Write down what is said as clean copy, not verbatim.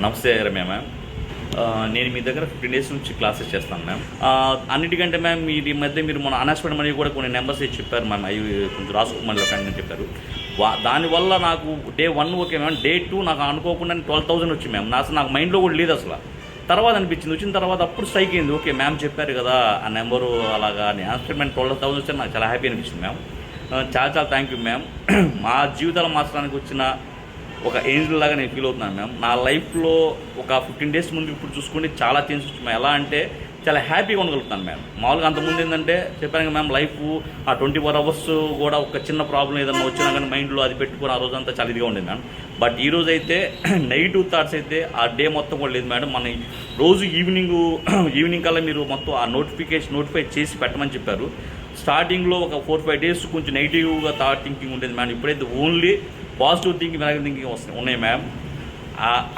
నమస్తే రమ్య మ్యామ్. నేను మీ దగ్గర 15 డేస్ నుంచి క్లాసెస్ చేస్తాను మ్యామ్. అన్నిటికంటే మ్యామ్ ఈ మధ్య మీరు మన అనౌన్స్మెంట్ మనీ కూడా కొన్ని నెంబర్స్ ఇచ్చి చెప్పారు మ్యామ్. అవి కొంచెం రాసుకోమని ఫ్రెండ్ అని చెప్పారు. దానివల్ల నాకు డే 1 ఓకే మ్యామ్, డే 2 నాకు అనుకోకుండా 12,000 వచ్చింది మ్యామ్. నాకు మైండ్లో కూడా లేదు అసలు. తర్వాత అనిపించింది, వచ్చిన తర్వాత అప్పుడు స్ట్రైక్ అయింది. ఓకే మ్యామ్ చెప్పారు కదా ఆ నెంబరు అలాగా అనౌన్స్మెంట్ 12,000 వచ్చి నాకు చాలా హ్యాపీ అనిపించింది మ్యామ్. చాలా చాలా థ్యాంక్ యూ మ్యామ్. మా జీవితాలు మార్చడానికి వచ్చిన ఒక ఏంజల్ లాగా నేను ఫీల్ అవుతున్నాను మ్యామ్. నా లైఫ్లో ఒక 15 డేస్ ముందు ఇప్పుడు చూసుకుంటే చాలా చేంజ్ వచ్చింది మ్యామ్. ఎలా అంటే చాలా హ్యాపీగా ఉండగలుగుతాను మ్యామ్. మామూలుగా అంతకుముందు ఏంటంటే చెప్పాను మ్యామ్, లైఫ్ ఆ 24 అవర్స్ కూడా ఒక చిన్న ప్రాబ్లం ఏదన్నా వచ్చినా కానీ మైండ్లో అది పెట్టుకుని ఆ రోజంతా చాలా ఇదిగా ఉండేది మ్యామ్. బట్ ఈరోజు అయితే నెగిటివ్ థాట్స్ అయితే ఆ డే మొత్తం కూడా లేదు మేడం. మన రోజు ఈవినింగ్ కల్లా మీరు మొత్తం ఆ నోటిఫై చేసి పెట్టమని చెప్పారు. స్టార్టింగ్లో ఒక 4-5 డేస్ కొంచెం నెగిటివ్గా థాట్ థింకింగ్ ఉండేది మ్యామ్. ఇప్పుడైతే ఓన్లీ పాజిటివ్ థింకింగ్ ఉన్నాయి మ్యామ్.